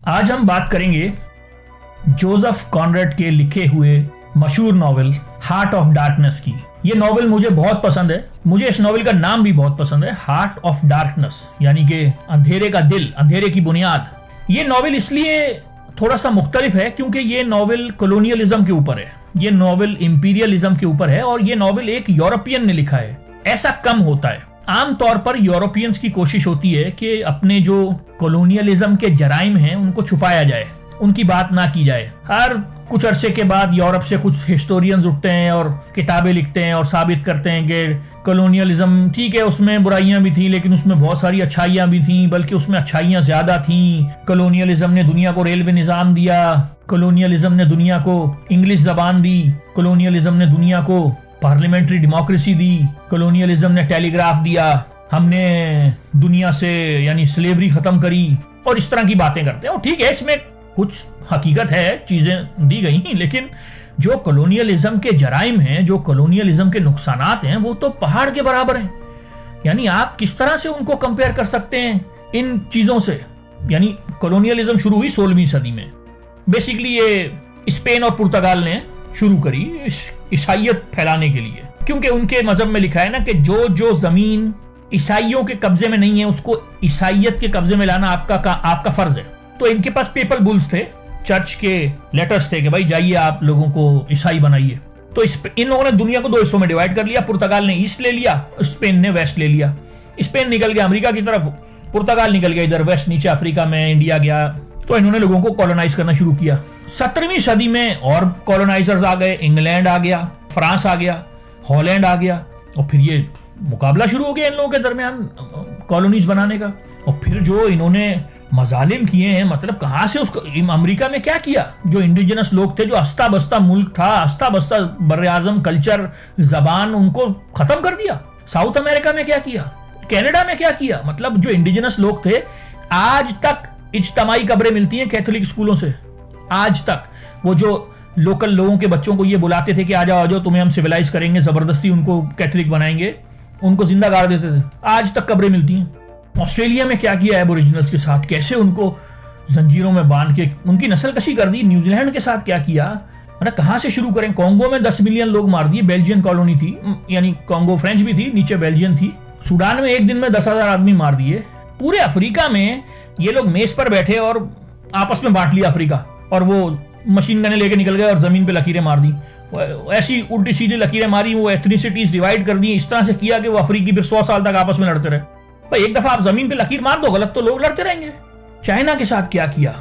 आज हम बात करेंगे जोसेफ कॉनरेड के लिखे हुए मशहूर नॉवेल हार्ट ऑफ डार्कनेस की। ये नॉवेल मुझे बहुत पसंद है। मुझे इस नॉवेल का नाम भी बहुत पसंद है, हार्ट ऑफ डार्कनेस, यानी कि अंधेरे का दिल, अंधेरे की बुनियाद। ये नॉवेल इसलिए थोड़ा सा मुख्तलिफ है क्योंकि ये नॉवेल कॉलोनियलिज्म के ऊपर है, ये नॉवेल इंपीरियलिज्म के ऊपर है और ये नॉवेल एक यूरोपियन ने लिखा है। ऐसा कम होता है। आमतौर पर यूरोपियंस की कोशिश होती है कि अपने जो कॉलोनियलिज्म के जराइम हैं उनको छुपाया जाए, उनकी बात ना की जाए। हर कुछ अरसे के बाद यूरोप से कुछ हिस्टोरियंस उठते हैं और किताबें लिखते हैं और साबित करते हैं कि कॉलोनियलिज्म ठीक है, उसमें बुराइयां भी थी लेकिन उसमें बहुत सारी अच्छाइयां भी थी, बल्कि उसमें अच्छाइयां ज्यादा थी। कॉलोनियलिज्म ने दुनिया को रेलवे निजाम दिया, कॉलोनियलिज्म ने दुनिया को इंग्लिश जबान दी, कॉलोनियलिज्म ने दुनिया को पार्लियामेंट्री डेमोक्रेसी दी, कॉलोनियलिज्म ने टेलीग्राफ दिया, हमने दुनिया से यानी स्लेवरी खत्म करी, और इस तरह की बातें करते हैं। और ठीक है, इसमें कुछ हकीकत है, चीजें दी गई हैं, लेकिन जो कॉलोनियलिज्म के जराइम हैं, जो कॉलोनियलिज्म के नुकसानात हैं, वो तो पहाड़ के बराबर हैं। यानी आप किस तरह से उनको कंपेयर कर सकते हैं इन चीजों से। यानी कॉलोनियलिज्म शुरू हुई 16वीं सदी में। बेसिकली ये स्पेन और पुर्तगाल ने शुरू करी ईसाइयत फैलाने के लिए, क्योंकि उनके मजहब में लिखा है ना कि जो जमीन ईसाइयों के कब्जे में नहीं है उसको ईसाइयत के कब्जे में लाना आपका फर्ज है। तो इनके पास पेपल बुल्स थे, चर्च के लेटर्स थे कि भाई जाइए आप लोगों को ईसाई बनाइए। तो इन लोगों ने दुनिया को 2 हिस्सों में डिवाइड कर लिया। पुर्तगाल ने ईस्ट ले लिया, स्पेन ने वेस्ट ले लिया। स्पेन निकल गया अमेरिका की तरफ, पुर्तगाल निकल गया इधर वेस्ट, नीचे अफ्रीका में इंडिया गया। तो इन्होंने लोगों को कॉलोनाइज करना शुरू किया। 17वीं सदी में और कॉलोनाइजर्स आ गए, इंग्लैंड आ गया, फ्रांस आ गया, हॉलैंड आ गया, और फिर ये मुकाबला शुरू हो गया इन लोगों के दरमियान कॉलोनीज बनाने का। और फिर जो इन्होंने मजालिम किए हैं, मतलब कहां से उसको, अमेरिका में क्या किया, जो इंडिजिनस लोग थे, जो अस्ता बस्ता मुल्क था, अस्ता बस्ता बर्रे आजम कल्चर जबान, उनको खत्म कर दिया। साउथ अमेरिका में क्या किया, कनाडा में क्या किया, मतलब जो इंडिजिनस लोग थे, आज तक इज्तमाई कब्रें मिलती हैं कैथोलिक स्कूलों से। आज तक वो जो लोकल लोगों के बच्चों को ये बुलाते थे कि आ जाओ तुम्हें हम सिविलाइज करेंगे, जबरदस्ती उनको कैथोलिक बनाएंगे, उनको जिंदा गाड़ देते थे, आज तक कब्रें मिलती हैं। ऑस्ट्रेलिया में क्या किया एबोरिजिनल्स के साथ, कैसे उनको जंजीरों में बांध के उनकी नस्ल कशी कर दी। न्यूजीलैंड के साथ क्या किया, मतलब कहां से शुरू करें। कॉन्गो में 10 मिलियन लोग मार दिए, बेल्जियन कॉलोनी थी, यानी कॉन्गो फ्रेंच भी थी, नीचे बेल्जियन थी। सूडान में एक दिन में 10,000 आदमी मार दिए। पूरे अफ्रीका में ये लोग मेज पर बैठे और आपस में बांट लिया अफ्रीका, और वो मशीन गने लेके निकल गए और जमीन पे लकीरें मार दी। ऐसी उल्टी सीधी लकीरें मारी, वो एथनिसिटीज डिवाइड कर दी, इस तरह से किया कि वो अफ्रीकी फिर 100 साल तक आपस में लड़ते रहे। भाई एक दफा आप जमीन पे लकीर मार दो गलत, तो लोग लड़ते रहेंगे। चाइना के साथ क्या किया,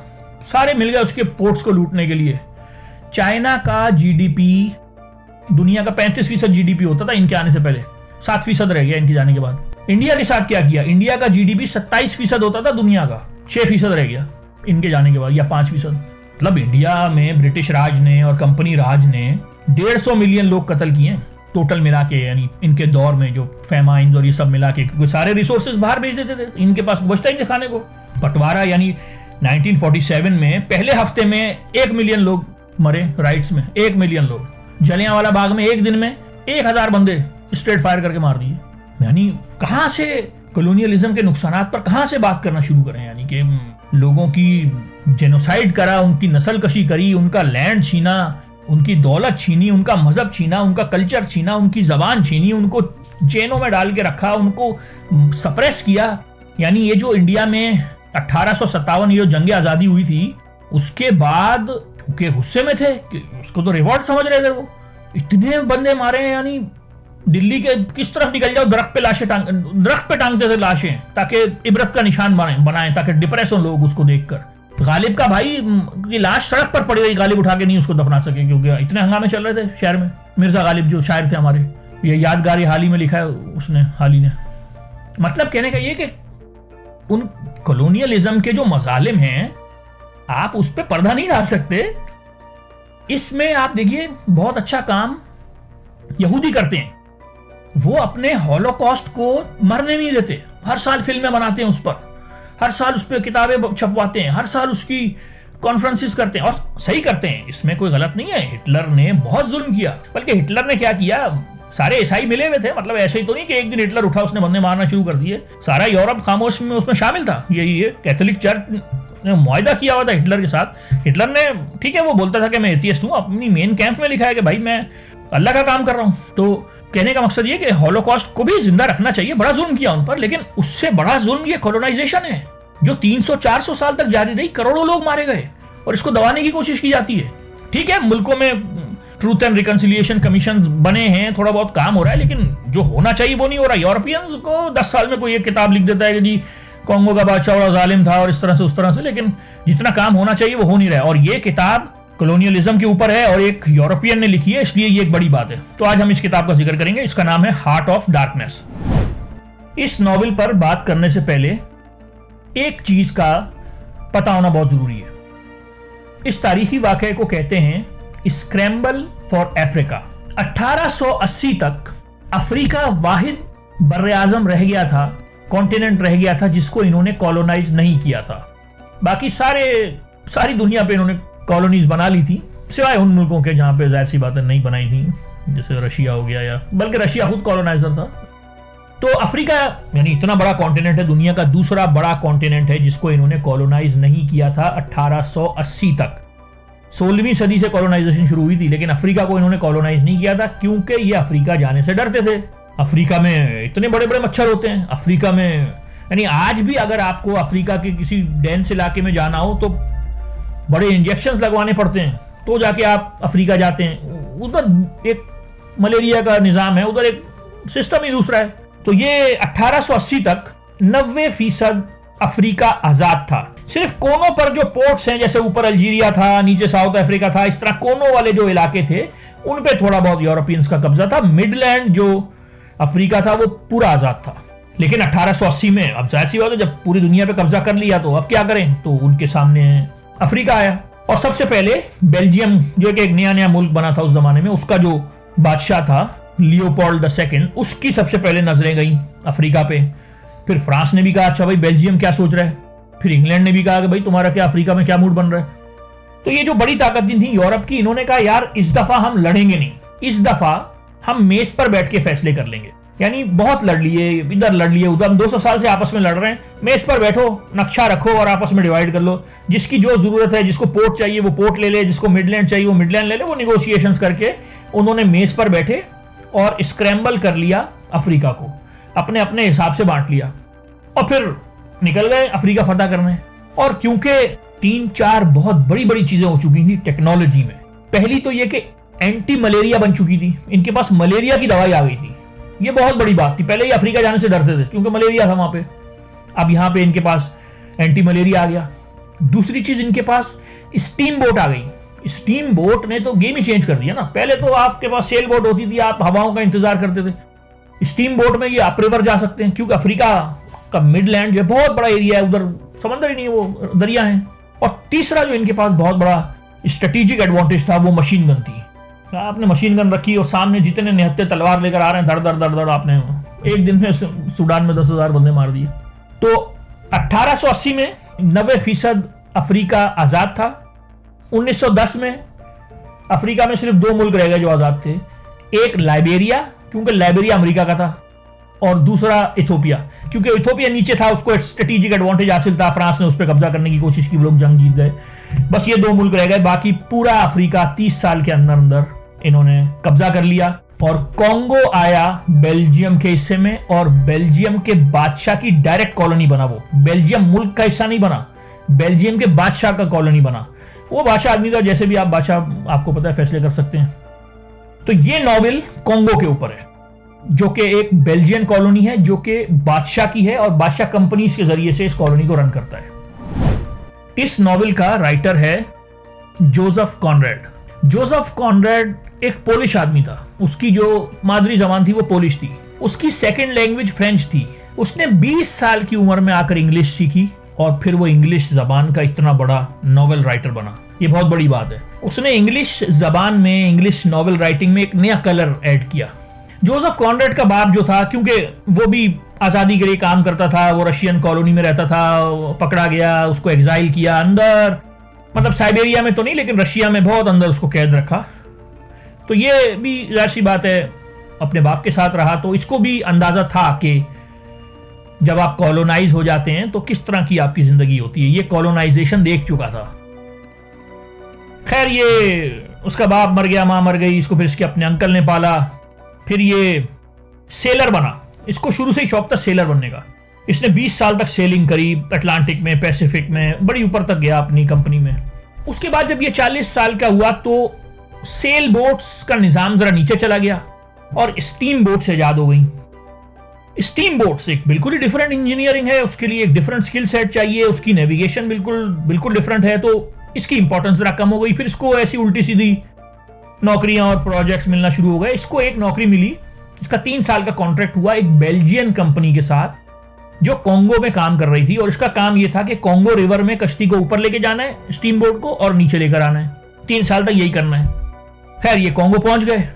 सारे मिल गए उसके पोर्ट्स को लूटने के लिए। चाइना का जीडीपी दुनिया का 35% जीडीपी होता था इनके आने से पहले, 7% रह गया इनके जाने के बाद। इंडिया के साथ क्या किया, इंडिया का जीडीपी 27% होता था दुनिया का, 6% रह गया इनके जाने के बाद, या 5%। मतलब इंडिया में ब्रिटिश राज ने और कंपनी राज ने 150 मिलियन लोग कत्ल किए टोटल मिला के, यानी इनके दौर में जो फेमाइंस और ये सब मिला के, क्योंकि सारे रिसोर्सेज बाहर भेज देते थे, इनके पास बचता ही नहीं खाने को। बंटवारा यानी 1947 में पहले हफ्ते में 1 मिलियन लोग मरे राइट्स में, 1 मिलियन लोग। जलियांवाला बाग में एक दिन में 1000 बंदे स्ट्रेट फायर करके मार दिए। यानी कहां से कॉलोनियलिज्म के नुकसानात पर कहां से बात करना शुरू करें, यानी कि लोगों की जेनोसाइड करा, उनकी नस्ल कशी करी, उनका लैंड छीना, उनकी दौलत छीनी, उनका मजहब छीना, उनका कल्चर छीना, उनकी जबान छीनी, उनको जेलों में डाल के रखा, उनको सप्रेस किया। यानी ये जो इंडिया में 1857 ये जंग आजादी हुई थी, उसके बाद क्योंकि गुस्से में थे कि उसको तो रिवॉर्ड समझ रहे थे, वो इतने बंदे मारे। यानी दिल्ली के किस तरफ निकल जाओ दरख्त पे टांगते थे लाशें, ताकि इबरत का निशान बनाए, ताकि डिप्रेस हो लोग उसको देखकर। गालिब का भाई की लाश सड़क पर पड़ी रही, गालिब उठा के नहीं उसको दफना सके क्योंकि इतने हंगामे चल रहे थे शहर में। मिर्जा गालिब जो शायर थे हमारे, ये यादगार हाल ही में लिखा है उसने, हाल ही ने। मतलब कहने का ये कि उन कॉलोनियलिज्म के जो मजालिम हैं आप उस पर पर्दा नहीं डाल सकते। इसमें आप देखिए बहुत अच्छा काम यहूदी करते हैं, वो अपने हॉलोकॉस्ट को मरने नहीं देते। हर साल फिल्में बनाते हैं उस पर, हर साल उस पर किताबें छपवाते हैं, हर साल उसकी कॉन्फ्रेंसिस करते हैं, और सही करते हैं, इसमें कोई गलत नहीं है। हिटलर ने बहुत जुल्म किया, बल्कि हिटलर ने क्या किया, सारे ईसाई मिले हुए थे, मतलब ऐसे ही तो नहीं कि एक दिन हिटलर उठा उसने बंदे मारना शुरू कर दिए। सारा यूरोप खामोश में उसमें शामिल था। ये कैथोलिक चर्च ने मुआहदा किया हुआ था हिटलर के साथ। हिटलर ने, ठीक है, वो बोलता था कि मैं एथियस्ट हूँ, अपनी मेन कैंप में लिखा है कि भाई मैं अल्लाह का काम कर रहा हूँ। तो कहने का मकसद ये कि हॉलोकॉस्ट को भी जिंदा रखना चाहिए, बड़ा जुल्म किया उन पर, लेकिन उससे बड़ा जुल्म ये कॉलोनाइजेशन है जो 300-400 साल तक जारी रही, करोड़ों लोग मारे गए और इसको दबाने की कोशिश की जाती है। ठीक है, मुल्कों में ट्रूथ एंड रिकंसिलिएशन कमीशन बने हैं, थोड़ा बहुत काम हो रहा है, लेकिन जो होना चाहिए वो नहीं हो रहा। यूरोपियंस को 10 साल में कोई एक किताब लिख देता है कि जी कॉन्गो का बादशाह बड़ा जालिम था और इस तरह से उस तरह से, लेकिन जितना काम होना चाहिए वो हो नहीं रहा है। और ये किताब कॉलोनियलिज्म के ऊपर है और एक यूरोपियन ने लिखी है, इसलिए ये एक बड़ी बात है। तो आज हम इस किताब का जिक्र करेंगे। इसका नाम है हार्ट ऑफ डार्कनेस। इस नॉवेल पर बात करने से पहले एक चीज का पता होना बहुत जरूरी है। इस तारीखी वाकये को कहते हैं स्क्रैम्बल फॉर अफ्रीका। 1880 तक अफ्रीका वाहिद बर्र-ए-आज़म रह गया था, कॉन्टिनेंट रह गया था जिसको इन्होंने कॉलोनाइज नहीं किया था। बाकी सारी दुनिया पे इन्होंने कॉलोनीज बना ली थी, सिवाय उन मुल्कों के जहां पे जाहिर सी बातें नहीं बनाई थी, जैसे रशिया हो गया, या बल्कि रशिया खुद कॉलोनाइजर था। तो अफ्रीका यानी इतना बड़ा कॉन्टिनेंट है, दुनिया का दूसरा बड़ा कॉन्टिनेंट है जिसको इन्होंने कॉलोनाइज नहीं किया था 1880 तक। 16वीं सदी से कॉलोनाइजेशन शुरू हुई थी, लेकिन अफ्रीका को इन्होंने कॉलोनाइज नहीं किया था क्योंकि ये अफ्रीका जाने से डरते थे। अफ्रीका में इतने बड़े बड़े मच्छर होते हैं अफ्रीका में, यानी आज भी अगर आपको अफ्रीका के किसी डेंस इलाके में जाना हो तो बड़े इंजेक्शंस लगवाने पड़ते हैं, तो जाके आप अफ्रीका जाते हैं। उधर एक मलेरिया का निज़ाम है, उधर एक सिस्टम ही दूसरा है। तो ये 1880 तक 90% अफ्रीका आजाद था। सिर्फ कोनों पर जो पोर्ट्स हैं, जैसे ऊपर अल्जीरिया था, नीचे साउथ अफ्रीका था, इस तरह कोनों वाले जो इलाके थे उन पे थोड़ा बहुत यूरोपियंस का कब्जा था। मिडलैंड जो अफ्रीका था वो पूरा आजाद था। लेकिन 1880 में अब जाहिर सी बात है, जब पूरी दुनिया पे कब्जा कर लिया तो अब क्या करें, तो उनके सामने अफ्रीका आया। और सबसे पहले बेल्जियम, जो एक नया मुल्क बना था उस जमाने में, उसका जो बादशाह था लियोपोल्ड II, उसकी सबसे पहले नजरें गई अफ्रीका पे। फिर फ्रांस ने भी कहा अच्छा भाई बेल्जियम क्या सोच रहा है, फिर इंग्लैंड ने भी कहा कि भाई तुम्हारा क्या अफ्रीका में क्या मूड बन रहा है। तो ये जो बड़ी ताकत थी यूरोप की, इन्होंने कहा यार इस दफा हम लड़ेंगे नहीं, इस दफा हम मेज पर बैठ के फैसले कर लेंगे। यानी बहुत लड़ लिए, इधर लड़ लिए उधर, हम 200 साल से आपस में लड़ रहे हैं, मेज पर बैठो, नक्शा रखो और आपस में डिवाइड कर लो। जिसकी जो जरूरत है, जिसको पोर्ट चाहिए वो पोर्ट ले ले, जिसको मिडलैंड चाहिए वो मिडलैंड ले ले। वो निगोशिएशंस करके उन्होंने मेज पर बैठे और स्क्रैम्बल कर लिया अफ्रीका को, अपने अपने हिसाब से बांट लिया और फिर निकल गए अफ्रीका फतह करने। और क्योंकि 3-4 बहुत बड़ी बड़ी चीजें हो चुकी थी टेक्नोलॉजी में। पहली तो ये कि एंटी मलेरिया बन चुकी थी, इनके पास मलेरिया की दवाई आ गई थी। ये बहुत बड़ी बात थी। पहले ये अफ्रीका जाने से डरते थे क्योंकि मलेरिया था वहां पे, अब यहां पे इनके पास एंटी मलेरिया आ गया। दूसरी चीज, इनके पास स्टीम बोट आ गई। स्टीम बोट ने तो गेम ही चेंज कर दिया ना। पहले तो आपके पास सेल बोट होती थी, आप हवाओं का इंतजार करते थे। स्टीम बोट में ये अप रिवर जा सकते हैं क्योंकि अफ्रीका का मिडलैंड जो बहुत बड़ा एरिया है, उधर समंदर ही नहीं, वो दरिया है। और तीसरा जो इनके पास बहुत बड़ा स्ट्रेटेजिक एडवांटेज था वो मशीन गन थी। आपने मशीन गन रखी और सामने जितने निहत्ते तलवार लेकर आ रहे हैं, धड़ धड़ आपने एक दिन में सूडान में 10,000 बंदे मार दिए। तो 1880 में 90% अफ्रीका आजाद था। 1910 में अफ्रीका में सिर्फ 2 मुल्क रह गए जो आजाद थे, एक लाइबेरिया क्योंकि लाइबेरिया अमेरिका का था, और दूसरा इथोपिया क्योंकि इथोपिया नीचे था, उसको स्ट्रेटेजिक एडवांटेज हासिल था, फ्रांस ने उस पर कब्जा करने की कोशिश की, लोग जंग जीत गए। बस ये 2 मुल्क रह गए, बाकी पूरा अफ्रीका 30 साल के अंदर अंदर इन्होंने कब्जा कर लिया। और कॉन्गो आया बेल्जियम के हिस्से में, और बेल्जियम के बादशाह की डायरेक्ट कॉलोनी बना। वो बेल्जियम मुल्क का हिस्सा नहीं बना, बेल्जियम के बादशाह का कॉलोनी बना। वो बादशाह आदमी था, जैसे भी आप बादशाह आपको पता है फैसले कर सकते हैं। तो ये नॉवेल कॉन्गो के ऊपर है, जो कि एक बेल्जियन कॉलोनी है जो कि बादशाह की है और बादशाह कंपनीज के जरिए से इस कॉलोनी को रन करता है। इस नॉवेल का राइटर है जोसेफ कॉनरेड। जोसेफ कॉनरेड एक पोलिश आदमी था, उसकी जो मादरी जबान थी वो पोलिश थी, उसकी सेकंड लैंग्वेज फ्रेंच थी। उसने 20 साल की उम्र में आकर इंग्लिश सीखी और फिर वो इंग्लिश जबान का इतना बड़ा नॉवेल राइटर बना। ये बहुत बड़ी बात है। उसने इंग्लिश जबान में, इंग्लिश नॉवेल राइटिंग में एक नया कलर ऐड किया। जोसेफ कॉनरेड का बाप जो था, क्योंकि वो भी आज़ादी के लिए काम करता था, वो रशियन कॉलोनी में रहता था, पकड़ा गया, उसको एग्जाइल किया अंदर, मतलब साइबेरिया में तो नहीं लेकिन रशिया में बहुत अंदर उसको कैद रखा। तो ये भी जाहिर सी बात है अपने बाप के साथ रहा, तो इसको भी अंदाजा था कि जब आप कॉलोनाइज हो जाते हैं तो किस तरह की आपकी जिंदगी होती है, ये कॉलोनाइजेशन देख चुका था। खैर ये उसका बाप मर गया, मां मर गई, इसको फिर इसके अपने अंकल ने पाला, फिर ये सेलर बना। इसको शुरू से ही शौक था सेलर बनने का। इसने 20 साल तक सेलिंग करी, अटलांटिक में, पैसिफिक में, बड़ी ऊपर तक गया अपनी कंपनी में। उसके बाद जब ये 40 साल का हुआ तो सेल बोट्स का निजाम जरा नीचे चला गया और स्टीम बोट्स ईजाद हो गई। स्टीम बोट्स एक बिल्कुल ही डिफरेंट इंजीनियरिंग है, उसके लिए एक डिफरेंट स्किल सेट चाहिए, उसकी नेविगेशन बिल्कुल डिफरेंट है, तो इसकी इंपॉर्टेंस जरा कम हो गई। फिर इसको ऐसी उल्टी सीधी नौकरियां और प्रोजेक्ट्स मिलना शुरू हो गए। इसको एक नौकरी मिली, इसका 3 साल का कॉन्ट्रैक्ट हुआ एक बेल्जियन कंपनी के साथ जो कोंगो में काम कर रही थी, और इसका काम यह था कि कोंगो रिवर में कश्ती को ऊपर लेके जाना है स्टीम बोट को और नीचे लेकर आना है। 3 साल तक यही करना है। खैर ये कोंगो पहुंच गए।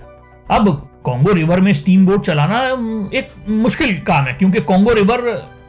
अब कोंगो रिवर में स्टीम बोट चलाना एक मुश्किल काम है, क्योंकि कोंगो रिवर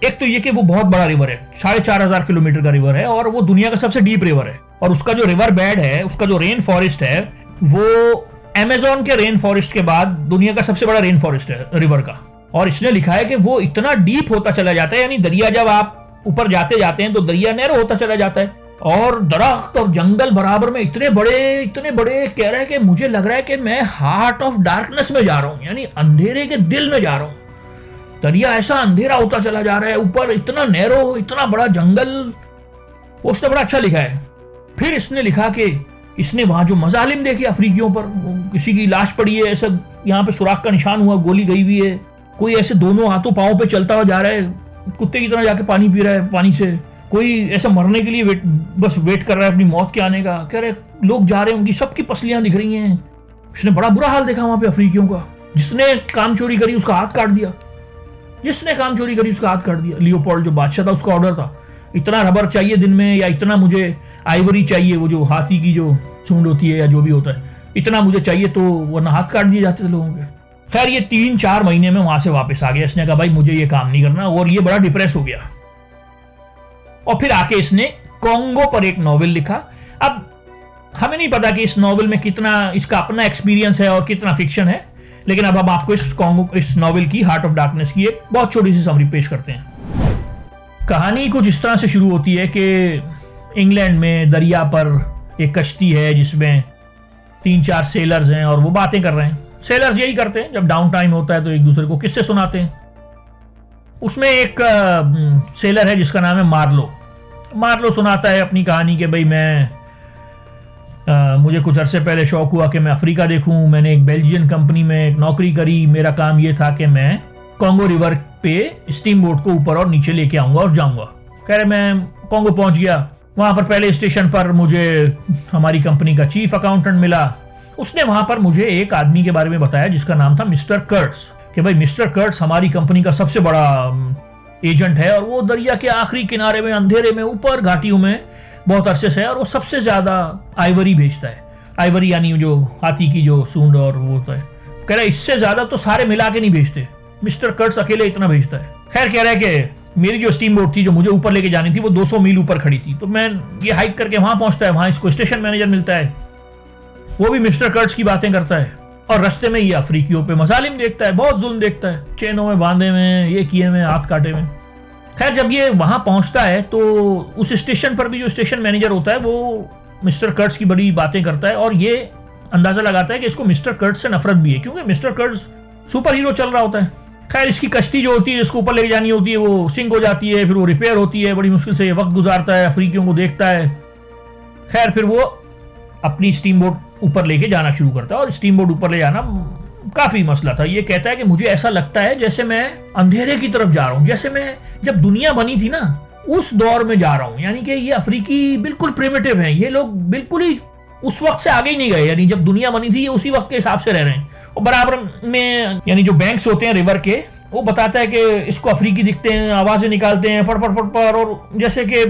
एक तो ये कि वो बहुत बड़ा रिवर है, 4500 किलोमीटर का रिवर है, और वो दुनिया का सबसे डीप रिवर है, और उसका जो रिवर बेड है, उसका जो रेन फॉरेस्ट है, वो अमेजोन के रेन फॉरेस्ट के बाद दुनिया का सबसे बड़ा रेन फॉरेस्ट है रिवर का। और इसने लिखा है कि वो इतना डीप होता चला जाता है, यानी दरिया जब आप ऊपर जाते जाते हैं तो दरिया नैरो होता चला जाता है, और दरख्त और जंगल बराबर में इतने बड़े कह रहे हैं कि मुझे लग रहा है कि मैं हार्ट ऑफ डार्कनेस में जा रहा हूं, यानी अंधेरे के दिल में जा रहा हूं। दरिया ऐसा अंधेरा होता चला जा रहा है, ऊपर इतना नैरो, इतना बड़ा जंगल। उसने बड़ा अच्छा लिखा है। फिर इसने लिखा कि इसने वहां जो मजालिम देखे अफ्रीकियों पर, किसी की लाश पड़ी है, ऐसा यहाँ पे सुराख का निशान हुआ, गोली गई हुई है, कोई ऐसे दोनों हाथों पांव पे चलता हुआ जा रहा है, कुत्ते की तरह जाके पानी पी रहा है, पानी से कोई ऐसा मरने के लिए बस वेट कर रहा है अपनी मौत के आने का। कह रहे लोग जा रहे हैं, उनकी सबकी पसलियां दिख रही हैं। इसने बड़ा बुरा हाल देखा वहां पे अफ्रीकियों का। जिसने काम चोरी करी उसका हाथ काट दिया, जिसने काम चोरी करी उसका हाथ काट दिया। लियोपोल्ड जो बादशाह था उसका ऑर्डर था, इतना रबर चाहिए दिन में, या इतना मुझे आइवरी चाहिए, वो जो हाथी की जो सूंड होती है या जो भी होता है, इतना मुझे चाहिए, तो वरना हाथ काट दिए जाते थे लोगों के। खैर ये 3-4 महीने में वहां से वापस आ गया। इसने कहा भाई मुझे ये काम नहीं करना, और ये बड़ा डिप्रेस हो गया। और फिर आके इसने कोंगो पर एक नॉवेल लिखा। अब हमें नहीं पता कि इस नॉवेल में कितना इसका अपना एक्सपीरियंस है और कितना फिक्शन है, लेकिन अब हम आपको इस नॉवेल की हार्ट ऑफ डार्कनेस की एक बहुत छोटी सी समरी पेश करते हैं। कहानी कुछ इस तरह से शुरू होती है कि इंग्लैंड में दरिया पर एक कश्ती है जिसमें 3-4 सेलर्स हैं और वो बातें कर रहे हैं। सेलर्स यही करते हैं, जब डाउन टाइम होता है तो एक दूसरे को किस्से सुनाते हैं। उसमें एक सेलर है जिसका नाम है मार्लो। मार्लो सुनाता है अपनी कहानी कि भाई मुझे कुछ अरसे पहले शौक हुआ कि मैं अफ्रीका देखूं। मैंने एक बेल्जियन कंपनी में एक नौकरी करी। मेरा काम ये था कि मैं कोंगो रिवर पे स्टीम बोट को ऊपर और नीचे लेके आऊंगा और जाऊंगा। कह रहे मैं कोंगो पहुंच गया। वहां पर पहले स्टेशन पर मुझे हमारी कंपनी का चीफ अकाउंटेंट मिला। उसने वहां पर मुझे एक आदमी के बारे में बताया जिसका नाम था मिस्टर कर्ट्स, कि भाई मिस्टर कर्ट्स हमारी कंपनी का सबसे बड़ा एजेंट है, और वो दरिया के आखिरी किनारे में अंधेरे में ऊपर घाटियों में बहुत अरसे से है, और वो सबसे ज्यादा आइवरी भेजता है। आइवरी यानी जो हाथी की जो सूंड और वो होता है। कह रहा है इससे ज्यादा तो सारे मिला के नहीं भेजते, मिस्टर कर्ट्स अकेले इतना भेजता है। खैर कह रहा है कि मेरी जो स्टीम बोट थी जो मुझे ऊपर लेके जानी थी वो 200 मील ऊपर खड़ी थी, तो मैं ये हाइक करके वहां पहुंचता है। वहां इसको स्टेशन मैनेजर मिलता है, वो भी मिस्टर कर्ट्स की बातें करता है, और रास्ते में ये अफ्रीकियों पे मजालिम देखता है, बहुत जुल्म देखता है, चेनों में बांधे हुए, ये किए हुए, हाथ काटे हुए। खैर जब ये वहां पहुंचता है तो उस स्टेशन पर भी जो स्टेशन मैनेजर होता है वो मिस्टर कर्ट्स की बड़ी बातें करता है, और ये अंदाजा लगाता है कि इसको मिस्टर कर्ट्स से नफरत भी है, क्योंकि मिस्टर कर्ट्स सुपर हीरो चल रहा होता है। खैर इसकी कश्ती जो होती है जिसको ऊपर लेके जानी होती है वो सिंक हो जाती है, फिर वो रिपेयर होती है, बड़ी मुश्किल से ये वक्त गुजारता है, अफ्रीकियों को देखता है। खैर फिर वो अपनी स्टीम बोट ऊपर लेके जाना शुरू करता है, और स्टीम बोट ऊपर ले जाना काफी मसला था। ये कहता है कि मुझे ऐसा लगता है जैसे मैं अंधेरे की तरफ जा रहा हूँ, जैसे मैं जब दुनिया बनी थी ना उस दौर में जा रहा हूँ। यानी कि ये अफ्रीकी बिल्कुल प्रिमिटिव हैं, ये लोग बिल्कुल ही उस वक्त से आगे ही नहीं गए, यानी जब दुनिया बनी थी ये उसी वक्त के हिसाब से रह रहे हैं। और बराबर में यानी जो बैंक्स होते हैं रिवर के, वो बताता है कि इसको अफ्रीकी दिखते हैं, आवाजें निकालते हैं पड़ पड़ पड़ पड़, और जैसे कि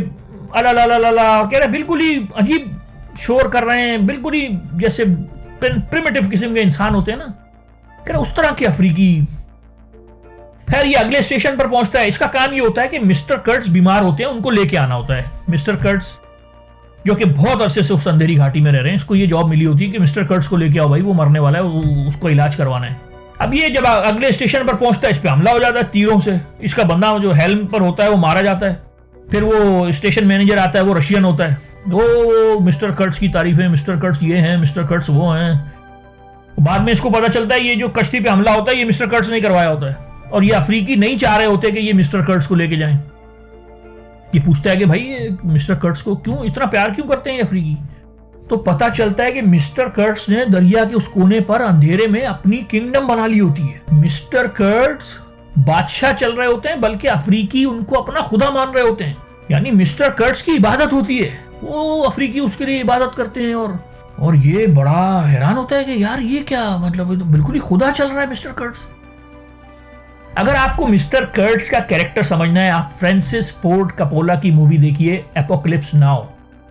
अला ला ला ला ला कह रहे बिल्कुल ही अजीब शोर कर रहे हैं, बिल्कुल ही जैसे प्रिमिटिव किस्म के इंसान होते हैं ना, कह रहे उस तरह के अफ्रीकी। खैर ये अगले स्टेशन पर पहुंचता है। इसका काम ये होता है कि मिस्टर कर्ट्स बीमार होते हैं, उनको लेके आना होता है। मिस्टर कर्ट्स जो कि बहुत अरसे से उस अंधेरी घाटी में रह रहे हैं, इसको ये जॉब मिली होती है कि मिस्टर कर्ट्स को लेके आओ भाई, वो मरने वाला है, उसको इलाज करवाना है। अब ये जब अगले स्टेशन पर पहुंचता है, इस पे हमला हो जाता है तीरों से। इसका बंदा जो हेल्म पर होता है वो मारा जाता है। फिर वो स्टेशन मैनेजर आता है, वो रशियन होता है। वो मिस्टर कर्ट्स की तारीफें, मिस्टर कर्ट्स ये हैं, मिस्टर कर्ट्स वो हैं। बाद में इसको पता चलता है ये जो कश्ती पे हमला होता है ये मिस्टर कर्ट्स ने करवाया होता है, और ये अफ्रीकी नहीं चाह रहे होते कि ये मिस्टर कर्ट्स को लेके जाएं। ये पूछता है कि भाई मिस्टर कर्ट्स को क्यों इतना प्यार क्यों करते हैं ये अफ्रीकी। तो पता चलता है कि मिस्टर कर्ट्स ने दरिया के उस कोने पर अंधेरे में अपनी किंगडम बना ली होती है। मिस्टर कर्ट्स बादशाह चल रहे होते हैं, बल्कि अफ्रीकी उनको अपना खुदा मान रहे होते हैं। यानी मिस्टर कर्ट्स की इबादत होती है, वो अफ्रीकी उसके लिए इबादत करते हैं। और ये बड़ा हैरान होता है कि यार ये क्या मतलब, तो बिल्कुल ही खुदा चल रहा है मिस्टर कर्ट्स। अगर आपको मिस्टर कर्ट्स का कैरेक्टर समझना है, आप फ्रांसिस फोर्ड कपोला की मूवी देखिए एपोकलिप्स नाउ।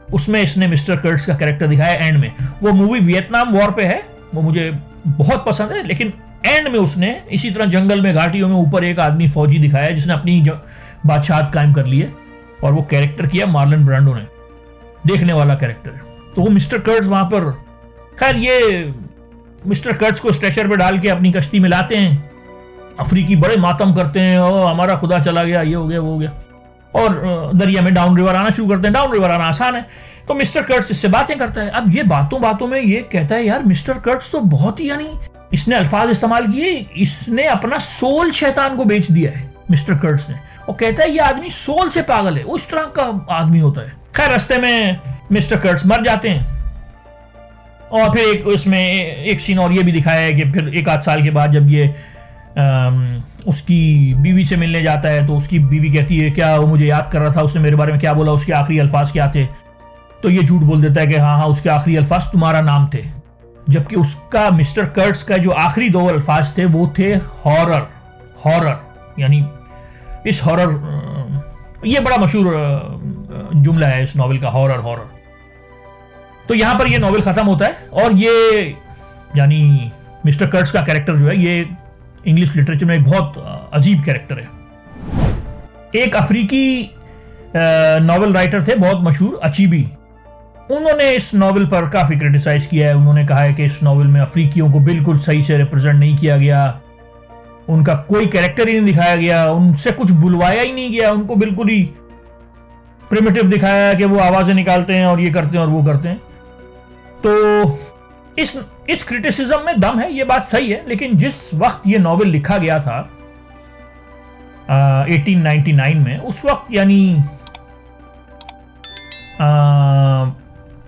उसमें इसने मिस्टर कर्ट्स का कैरेक्टर दिखाया एंड में। वो मूवी वियतनाम वॉर पे है, वो मुझे बहुत पसंद है, लेकिन एंड में उसने इसी तरह जंगल में घाटियों में ऊपर एक आदमी फौजी दिखाया जिसने अपनी बादशाहत कायम कर ली है, और वो कैरेक्टर किया मार्लन ब्रांडो ने। देखने वाला कैरेक्टर है। तो वो मिस्टर कर्ट्स वहां पर, खैर ये मिस्टर कर्ट्स को स्ट्रेचर पे डाल के अपनी कश्ती में लाते हैं। अफ्रीकी बड़े मातम करते हैं, हमारा खुदा चला गया, ये हो गया वो हो गया, और दरिया में डाउन रिवर आना शुरू करते हैं। डाउन रिवर आना आसान है, तो मिस्टर कर्ट्स इससे बातें करता है। अब ये बातों बातों में ये कहता है यार मिस्टर कर्ट्स तो बहुत ही, यानी इसने अल्फाज इस्तेमाल किए, इसने अपना सोल शैतान को बेच दिया है मिस्टर कर्ट्स ने। और कहता है ये आदमी सोल से पागल है, उस तरह का आदमी होता है। खैर रास्ते में मिस्टर कर्ट्स मर जाते हैं। और फिर एक उसमें एक सीन और ये भी दिखाया है कि फिर एक आध साल के बाद जब ये उसकी बीवी से मिलने जाता है, तो उसकी बीवी कहती है क्या वो मुझे याद कर रहा था, उसने मेरे बारे में क्या बोला, उसके आखिरी अल्फाज क्या थे। तो ये झूठ बोल देता है कि हाँ उसके आखिरी अल्फाज तुम्हारा नाम थे, जबकि उसका मिस्टर कर्ट्स का जो आखिरी 2 अल्फाज थे वो थे हॉरर। हॉरर यानी इस हॉरर, ये बड़ा मशहूर जुमला है इस नॉवेल का, हॉरर हॉरर। तो यहां पर ये नॉवेल खत्म होता है, और ये यानी मिस्टर कर्ट्स का कैरेक्टर जो है ये इंग्लिश लिटरेचर में एक बहुत अजीब कैरेक्टर है। एक अफ्रीकी नॉवेल राइटर थे बहुत मशहूर, अचीबी। उन्होंने इस नॉवेल पर काफी क्रिटिसाइज किया है। उन्होंने कहा है कि इस नॉवेल में अफ्रीकियों को बिल्कुल सही से रिप्रेजेंट नहीं किया गया, उनका कोई कैरेक्टर ही नहीं दिखाया गया, उनसे कुछ बुलवाया ही नहीं गया, उनको बिल्कुल ही प्रिमिटिव दिखाया कि वो आवाजें निकालते हैं और ये करते हैं और वो करते हैं। तो इस क्रिटिसिज्म में दम है, ये बात सही है। लेकिन जिस वक्त ये नॉवेल लिखा गया था 1899 में, उस वक्त यानी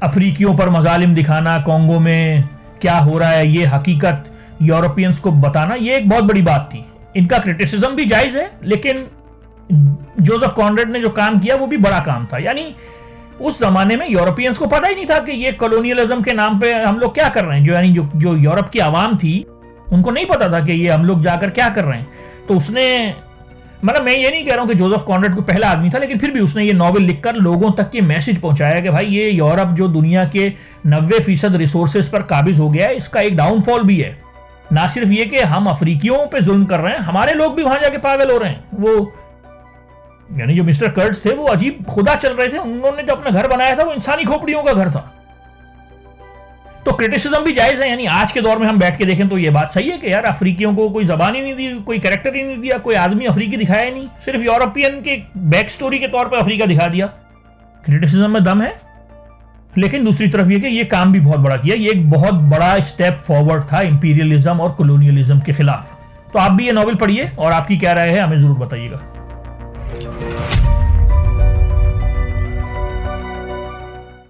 अफ्रीकियों पर मजालिम दिखाना, कॉन्गो में क्या हो रहा है ये हकीकत यूरोपियंस को बताना, ये एक बहुत बड़ी बात थी। इनका क्रिटिसिज्म भी जायज है, लेकिन जोसेफ कॉनरेड ने जो काम किया वो भी बड़ा काम था। यानी उस जमाने में यूरोपियंस को पता ही नहीं था कि ये कॉलोनियलिज्म के नाम पे हम लोग क्या कर रहे हैं। जो यूरोप की आवाम थी उनको नहीं पता था कि ये हम लोग जाकर क्या कर रहे हैं। तो उसने, मतलब मैं ये नहीं कह रहा हूं कि जोसेफ कॉनरेड को पहला आदमी था, लेकिन फिर भी उसने ये नॉवेल लिखकर लोगों तक ये मैसेज पहुंचाया कि भाई ये यूरोप जो दुनिया के 90% रिसोर्सेज पर काबिज हो गया है, इसका एक डाउनफॉल भी है। ना सिर्फ ये कि हम अफ्रीकियों पे जुल्म कर रहे हैं, हमारे लोग भी वहां जाके पागल हो रहे हैं। वो यानी जो मिस्टर कर्ट्स थे वो अजीब खुदा चल रहे थे, उन्होंने जो अपना घर बनाया था वो इंसानी खोपड़ियों का घर था। तो क्रिटिसिज्म भी जायज है। यानी आज के दौर में हम बैठ के देखें तो ये बात सही है कि यार अफ्रीकियों को कोई जबान ही नहीं दी, कोई कैरेक्टर ही नहीं दिया, कोई आदमी अफ्रीकी दिखाया ही नहीं, सिर्फ यूरोपियन के बैक स्टोरी के तौर पर अफ्रीका दिखा दिया। क्रिटिसिज्म में दम है, लेकिन दूसरी तरफ ये कि ये काम भी बहुत बड़ा किया। ये एक बहुत बड़ा स्टेप फॉरवर्ड था इंपीरियलिज्म और कॉलोनियलिज्म के खिलाफ। तो आप भी ये नॉवेल पढ़िए और आपकी क्या राय है हमें जरूर बताइएगा।